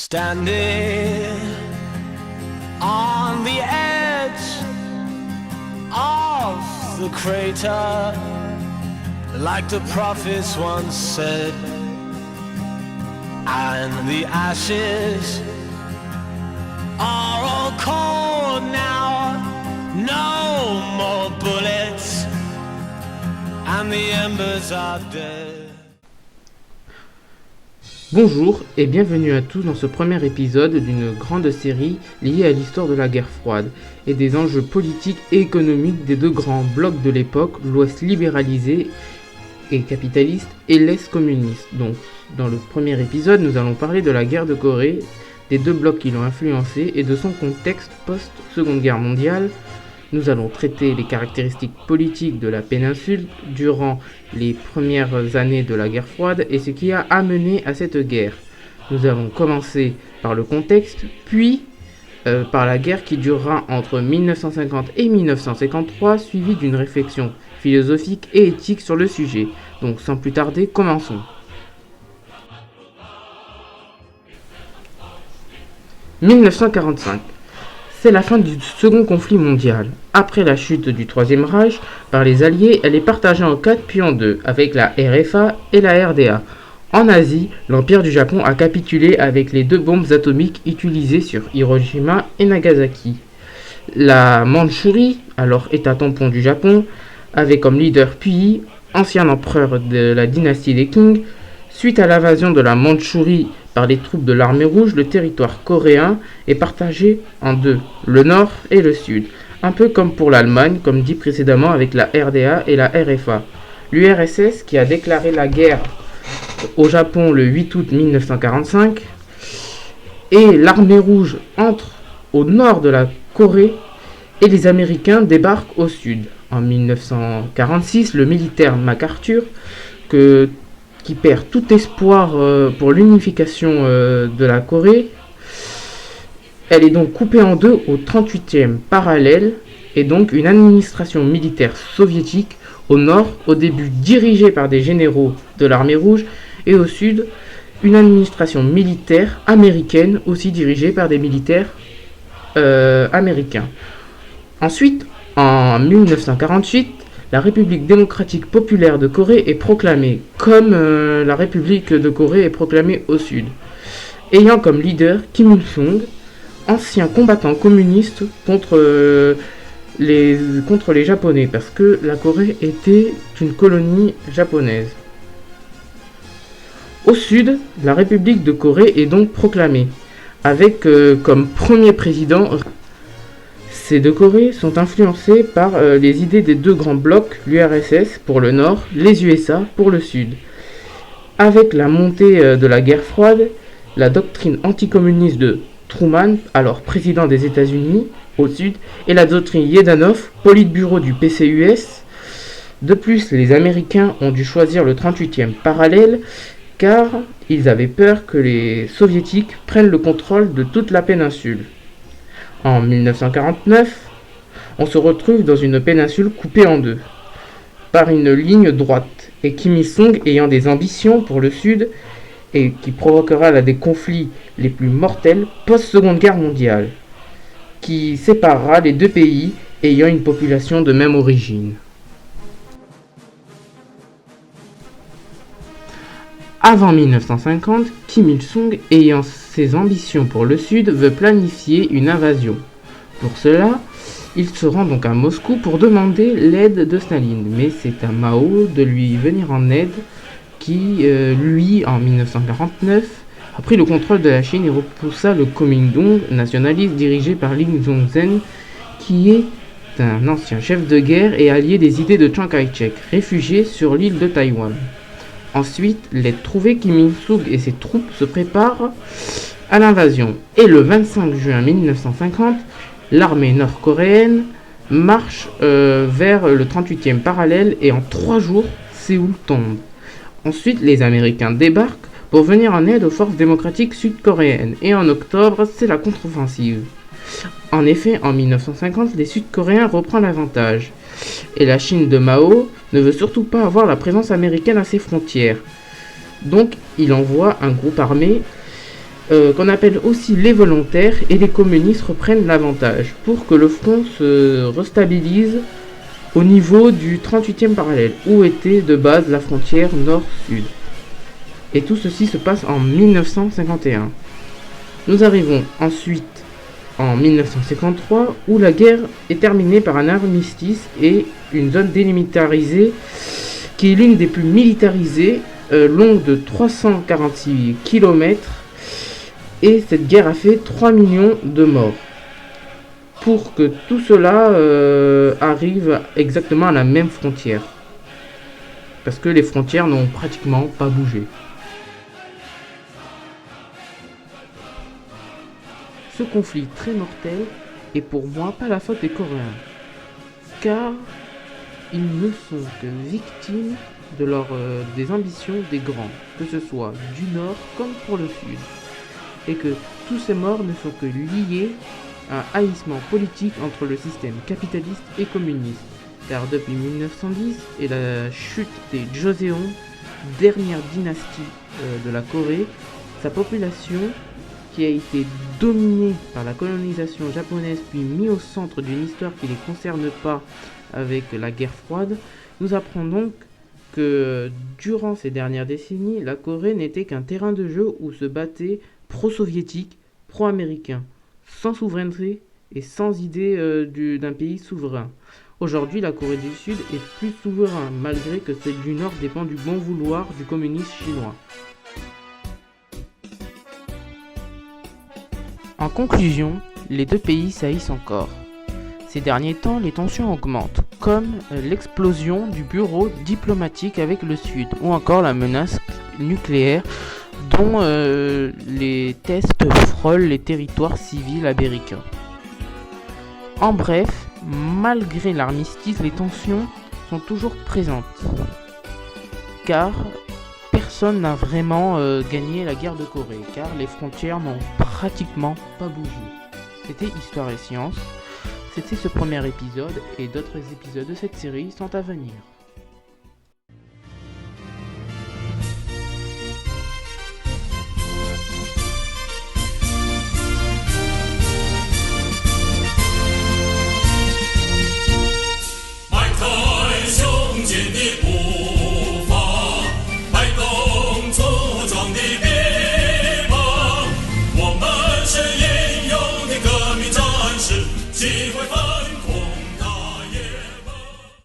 Standing on the edge of the crater, like the prophets once said, and the ashes are all cold now, no more bullets, and the embers are dead. Bonjour et bienvenue à tous dans ce premier épisode d'une grande série liée à l'histoire de la guerre froide et des enjeux politiques et économiques des deux grands blocs de l'époque, l'Ouest libéralisé et capitaliste et l'Est communiste. Donc, dans le premier épisode, nous allons parler de la guerre de Corée, des deux blocs qui l'ont influencée et de son contexte post-Seconde Guerre mondiale. Nous allons traiter les caractéristiques politiques de la péninsule durant les premières années de la guerre froide et ce qui a amené à cette guerre. Nous allons commencer par le contexte, puis par la guerre qui durera entre 1950 et 1953, suivie d'une réflexion philosophique et éthique sur le sujet. Donc sans plus tarder, commençons. 1945. C'est la fin du second conflit mondial. Après la chute du Troisième Reich par les Alliés, elle est partagée en 4 puis en 2, avec la RFA et la RDA. En Asie, l'Empire du Japon a capitulé avec les 2 bombes atomiques utilisées sur Hiroshima et Nagasaki. La Mandchourie, alors État tampon du Japon, avait comme leader Puyi, ancien empereur de la dynastie des Qing. Suite à l'invasion de la Mandchourie par les troupes de l'armée rouge, le territoire coréen est partagé en 2, le nord et le sud, un peu comme pour l'Allemagne, comme dit précédemment avec la RDA et la RFA. L'URSS, qui a déclaré la guerre au Japon le 8 août 1945, et l'armée rouge entre au nord de la Corée et les Américains débarquent au sud. En 1946, le militaire MacArthur, qui perd tout espoir pour l'unification de la Corée. Elle est donc coupée en 2 au 38e parallèle, et donc une administration militaire soviétique au nord, au début dirigée par des généraux de l'armée rouge, et au sud, une administration militaire américaine aussi dirigée par des militaires américains. Ensuite, en 1948, la République démocratique populaire de Corée est proclamée, comme la République de Corée est proclamée au sud, ayant comme leader Kim Il-sung, ancien combattant communiste contre les Japonais, parce que la Corée était une colonie japonaise. Au sud, la République de Corée est donc proclamée, avec comme premier président. Ces deux Corées sont influencées par les idées des 2 grands blocs, l'URSS pour le nord, les USA pour le sud. Avec la montée de la guerre froide, la doctrine anticommuniste de Truman, alors président des États-Unis, au sud, et la doctrine Yezdanov, politburo du PCUS. De plus, les Américains ont dû choisir le 38e parallèle, car ils avaient peur que les Soviétiques prennent le contrôle de toute la péninsule. En 1949, on se retrouve dans une péninsule coupée en 2 par une ligne droite, et Kim Il-sung ayant des ambitions pour le sud et qui provoquera l'un des conflits les plus mortels post-Seconde Guerre mondiale, qui séparera les 2 pays ayant une population de même origine. Avant 1950, Kim Il-sung, ayant ses ambitions pour le Sud, veut planifier une invasion. Pour cela, il se rend donc à Moscou pour demander l'aide de Staline, mais c'est à Mao de lui venir en aide qui, lui, en 1949, a pris le contrôle de la Chine et repoussa le Kuomintang nationaliste dirigé par Lee Jong-un, qui est un ancien chef de guerre et allié des idées de Chiang Kai-shek, réfugié sur l'île de Taïwan. Ensuite, l'aide trouvée, Kim Il-sung et ses troupes se préparent à l'invasion. Et le 25 juin 1950, l'armée nord-coréenne marche vers le 38e parallèle et en 3 jours, Séoul tombe. Ensuite, les Américains débarquent pour venir en aide aux forces démocratiques sud-coréennes. Et en octobre, c'est la contre-offensive. En effet, en 1950, les Sud-Coréens reprennent l'avantage. Et la Chine de Mao ne veut surtout pas avoir la présence américaine à ses frontières. Donc, il envoie un groupe armé qu'on appelle aussi les volontaires, et les communistes reprennent l'avantage pour que le front se restabilise au niveau du 38e parallèle, où était de base la frontière nord-sud. Et tout ceci se passe en 1951. Nous arrivons ensuite en 1953, où la guerre est terminée par un armistice et une zone démilitarisée qui est l'une des plus militarisées, longue de 346 km, et cette guerre a fait 3 millions de morts. Pour que tout cela arrive exactement à la même frontière. Parce que les frontières n'ont pratiquement pas bougé. Ce conflit très mortel est pour moi pas la faute des Coréens, car ils ne sont que victimes de des ambitions des grands, que ce soit du nord comme pour le sud, et que tous ces morts ne sont que liés à un haïssement politique entre le système capitaliste et communiste, car depuis 1910 et la chute des Joseon, dernière dynastie de la Corée, sa population, qui a été dominée par la colonisation japonaise puis mise au centre d'une histoire qui ne les concerne pas avec la guerre froide, nous apprend donc que durant ces dernières décennies, la Corée n'était qu'un terrain de jeu où se battaient pro-soviétiques, pro-américains, sans souveraineté et sans idée d'un pays souverain. Aujourd'hui, la Corée du Sud est plus souverain, malgré que celle du Nord dépend du bon vouloir du communisme chinois. En conclusion, les deux pays s'haïssent encore. Ces derniers temps, les tensions augmentent, comme l'explosion du bureau diplomatique avec le Sud, ou encore la menace nucléaire dont les tests frôlent les territoires civils américains. En bref, malgré l'armistice, les tensions sont toujours présentes, car personne n'a vraiment gagné la guerre de Corée, car les frontières n'ont pratiquement pas bougé. C'était Histoire et Science, c'était ce premier épisode, et d'autres épisodes de cette série sont à venir.